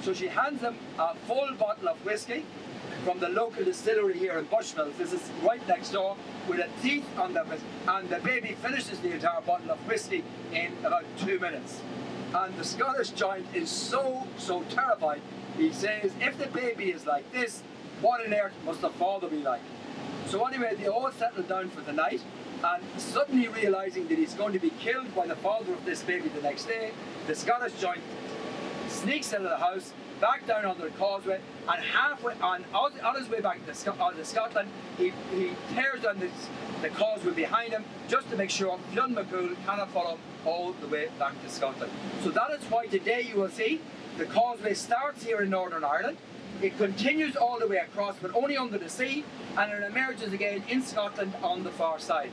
So she hands him a full bottle of whiskey from the local distillery here in Bushmills. This is right next door, with a teeth on them, and the baby finishes the entire bottle of whiskey in about 2 minutes. And the Scottish giant is so terrified. He says, if the baby is like this, what on earth must the father be like? So anyway, they all settle down for the night, and suddenly realizing that he's going to be killed by the father of this baby the next day, the Scottish giant sneaks into the house, back down onto the causeway, and halfway on his way back to Scotland, he tears down the causeway behind him just to make sure Fionn McCool cannot follow him all the way back to Scotland. So that is why today you will see the causeway starts here in Northern Ireland, it continues all the way across, but only under the sea, and it emerges again in Scotland on the far side.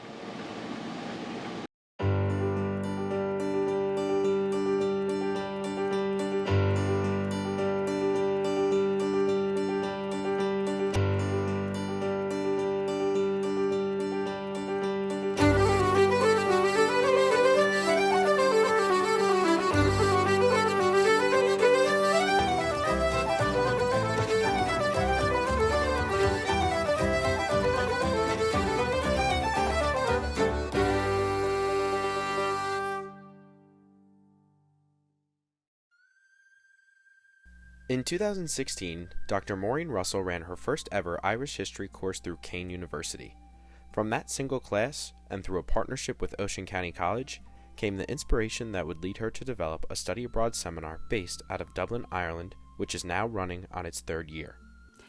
In 2016, Dr. Maureen Russell ran her first ever Irish history course through Kean University. From that single class, and through a partnership with Ocean County College, came the inspiration that would lead her to develop a study abroad seminar based out of Dublin, Ireland, which is now running on its 3rd year.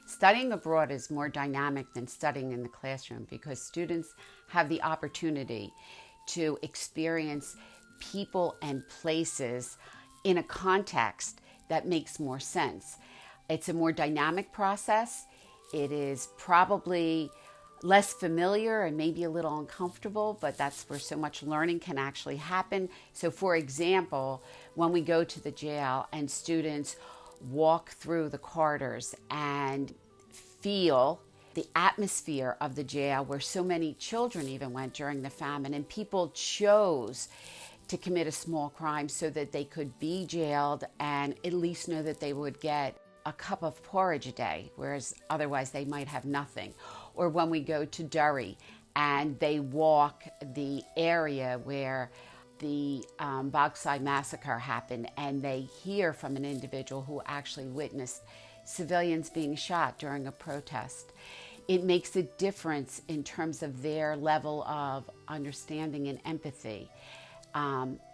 Studying abroad is more dynamic than studying in the classroom because students have the opportunity to experience people and places in a context that makes more sense. It's a more dynamic process. It is probably less familiar and maybe a little uncomfortable, but that's where so much learning can actually happen. So for example, when we go to the jail and students walk through the corridors and feel the atmosphere of the jail, where so many children even went during the famine, and people chose to commit a small crime so that they could be jailed and at least know that they would get a cup of porridge a day, whereas otherwise they might have nothing. Or when we go to Derry and they walk the area where the Bogside Massacre happened, and they hear from an individual who actually witnessed civilians being shot during a protest. It makes a difference in terms of their level of understanding and empathy,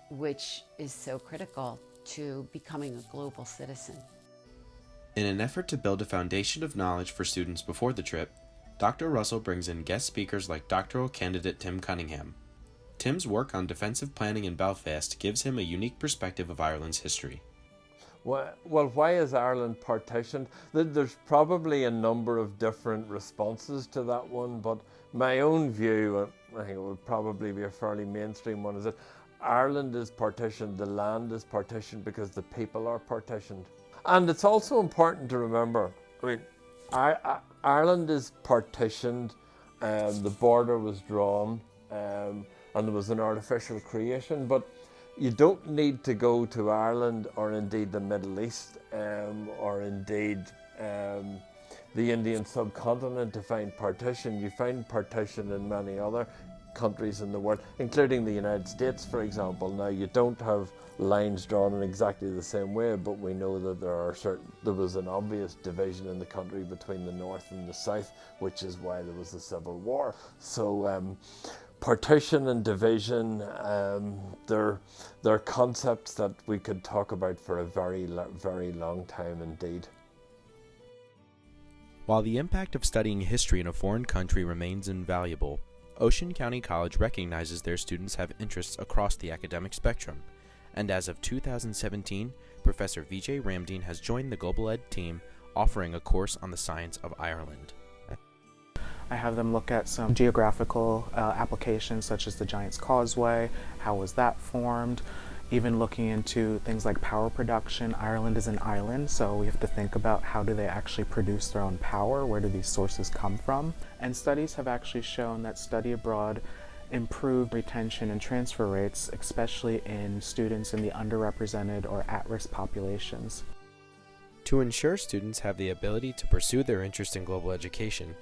which is so critical to becoming a global citizen. In an effort to build a foundation of knowledge for students before the trip, Dr. Russell brings in guest speakers like doctoral candidate Tim Cunningham. Tim's work on defensive planning in Belfast gives him a unique perspective of Ireland's history. Well, why is Ireland partitioned? There's probably a number of different responses to that one, but my own view, I think it would probably be a fairly mainstream one, is that Ireland is partitioned, the land is partitioned because the people are partitioned. And it's also important to remember, Ireland is partitioned, the border was drawn, and there was an artificial creation, but you don't need to go to Ireland or indeed the Middle East or indeed the Indian subcontinent to find partition. You find partition in many other countries in the world, including the United States, for example. Now, you don't have lines drawn in exactly the same way, but we know that there was an obvious division in the country between the North and the South, which is why there was a civil war. So partition and division, they're concepts that we could talk about for a very, very long time indeed. While the impact of studying history in a foreign country remains invaluable, Ocean County College recognizes their students have interests across the academic spectrum, and as of 2017, Professor Vijay Ramdeen has joined the Global Ed team, offering a course on the science of Ireland. I have them look at some geographical applications such as the Giant's Causeway, how was that formed, even looking into things like power production. Ireland is an island, so we have to think about how do they actually produce their own power, where do these sources come from? And studies have actually shown that study abroad improved retention and transfer rates, especially in students in the underrepresented or at-risk populations. To ensure students have the ability to pursue their interest in global education,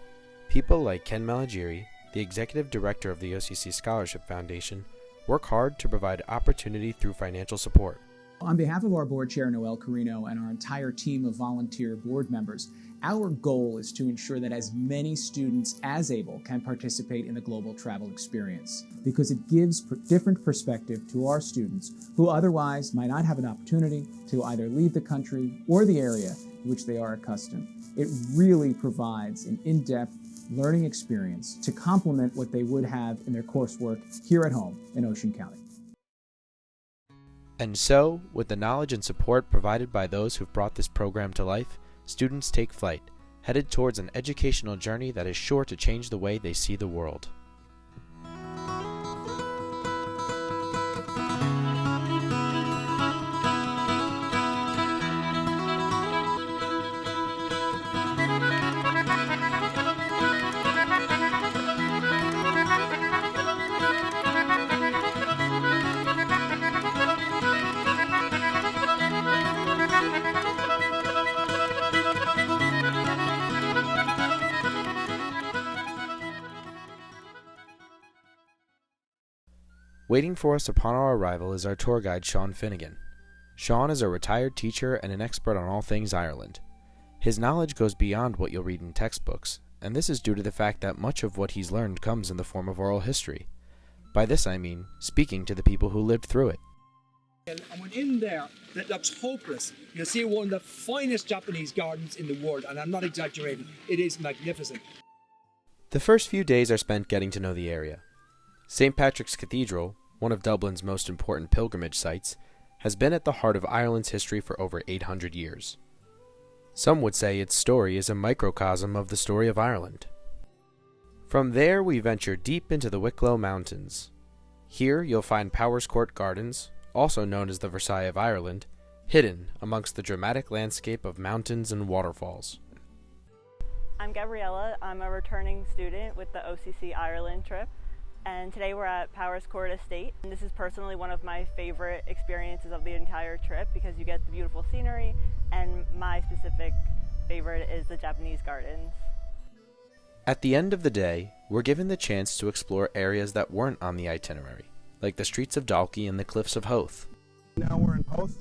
people like Ken Malagiri, the Executive Director of the OCC Scholarship Foundation, work hard to provide opportunity through financial support. On behalf of our board chair, Noel Carino, and our entire team of volunteer board members, our goal is to ensure that as many students as able can participate in the global travel experience, because it gives different perspective to our students who otherwise might not have an opportunity to either leave the country or the area in which they are accustomed. It really provides an in-depth learning experience to complement what they would have in their coursework here at home in Ocean County. And so, with the knowledge and support provided by those who've brought this program to life, students take flight, headed towards an educational journey that is sure to change the way they see the world. Waiting for us upon our arrival is our tour guide, Sean Finnegan. Sean is a retired teacher and an expert on all things Ireland. His knowledge goes beyond what you'll read in textbooks, and this is due to the fact that much of what he's learned comes in the form of oral history. By this I mean speaking to the people who lived through it. And when in there, that looks hopeless. You'll see one of the finest Japanese gardens in the world, and I'm not exaggerating. It is magnificent. The first few days are spent getting to know the area. St. Patrick's Cathedral, one of Dublin's most important pilgrimage sites, has been at the heart of Ireland's history for over 800 years. Some would say its story is a microcosm of the story of Ireland. From there, we venture deep into the Wicklow Mountains. Here, you'll find Powerscourt Gardens, also known as the Versailles of Ireland, hidden amongst the dramatic landscape of mountains and waterfalls. I'm Gabriella. I'm a returning student with the OCC Ireland trip, and today we're at Powerscourt Estate. And this is personally one of my favorite experiences of the entire trip because you get the beautiful scenery, and my specific favorite is the Japanese gardens. At the end of the day, we're given the chance to explore areas that weren't on the itinerary, like the streets of Dalkey and the cliffs of Howth. Now we're in Howth,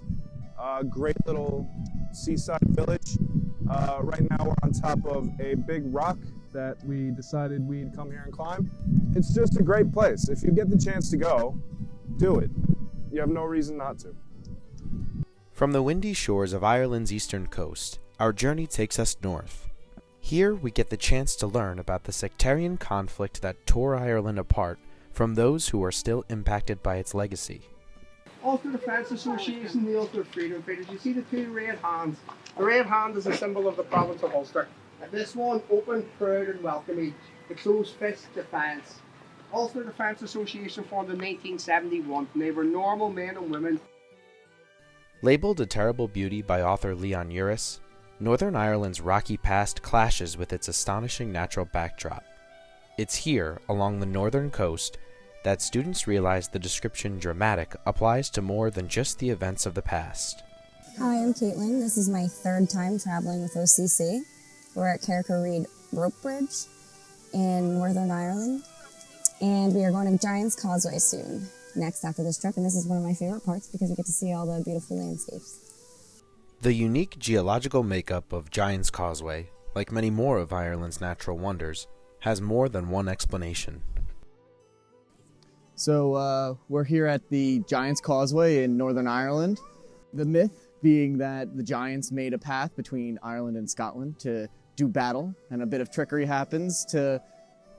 a great little seaside village. Right now we're on top of a big rock that we decided we'd come here and climb. It's just a great place. If you get the chance to go, do it. You have no reason not to. From the windy shores of Ireland's eastern coast, our journey takes us north. Here we get the chance to learn about the sectarian conflict that tore Ireland apart from those who are still impacted by its legacy. Ulster Defence Association, the Ulster Freedom Fighters. You see the two red hands. A red hand is a symbol of the province of Ulster. And this one, open, proud and welcoming. It shows fist defence. Ulster Defence Association formed in 1971, and they were normal men and women. Labeled a terrible beauty by author Leon Uris, Northern Ireland's rocky past clashes with its astonishing natural backdrop. It's here, along the northern coast, that students realize the description dramatic applies to more than just the events of the past. Hi, I'm Caitlin. This is my third time traveling with OCC. We're at Carricker Reid Rope Bridge in Northern Ireland, and we are going to Giant's Causeway soon, next after this trip, and this is one of my favorite parts because we get to see all the beautiful landscapes. The unique geological makeup of Giant's Causeway, like many more of Ireland's natural wonders, has more than one explanation. So we're here at the Giant's Causeway in Northern Ireland. The myth being that the Giants made a path between Ireland and Scotland to do battle, and a bit of trickery happens to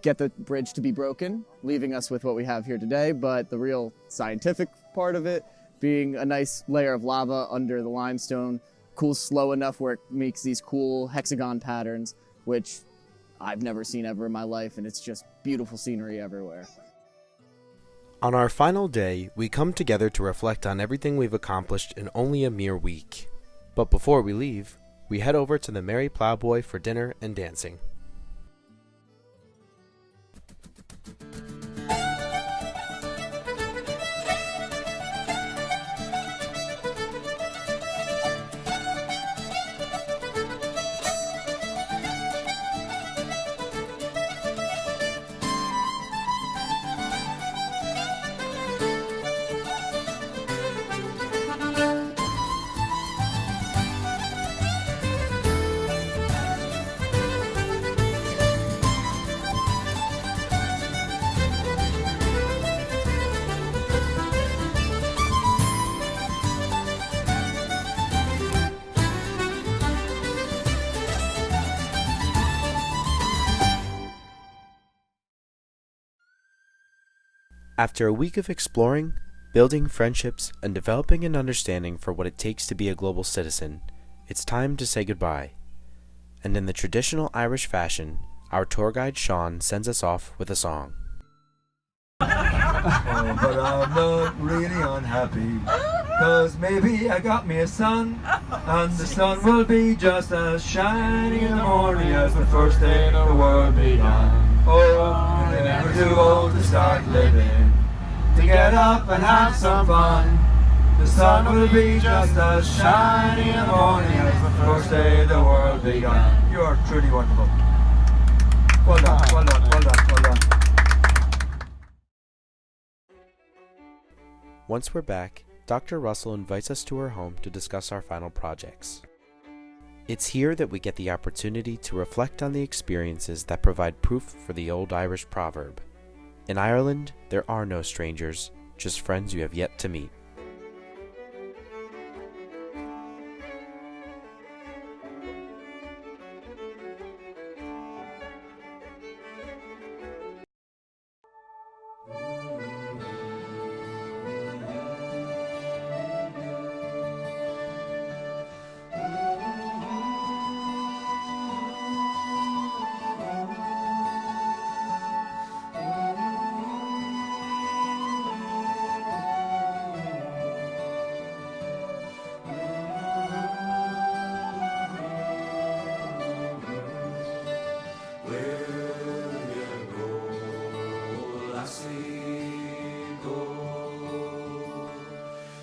get the bridge to be broken, leaving us with what we have here today, but the real scientific part of it being a nice layer of lava under the limestone, cools slow enough where it makes these cool hexagon patterns, which I've never seen ever in my life, and it's just beautiful scenery everywhere. On our final day, we come together to reflect on everything we've accomplished in only a mere week. But before we leave, we head over to the Merry Ploughboy for dinner and dancing. After a week of exploring, building friendships, and developing an understanding for what it takes to be a global citizen, it's time to say goodbye. And in the traditional Irish fashion, our tour guide Sean sends us off with a song. Oh, but I'm not really unhappy, 'cause maybe I got me a son, and the sun will be just as shining in the morning as the first day the world began. Oh, you're never too old to start living, to get up and have some fun. The sun will be just as shining in the morning as the first day the world began. You are truly wonderful. Well done, well done, well done, well done. Once we're back, Dr. Russell invites us to her home to discuss our final projects. It's here that we get the opportunity to reflect on the experiences that provide proof for the old Irish proverb. In Ireland, there are no strangers, just friends you have yet to meet.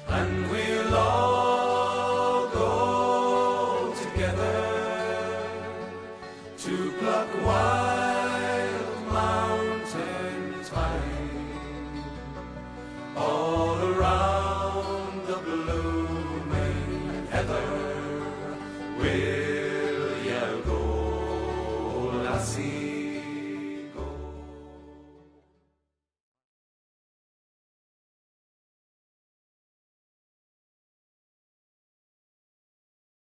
And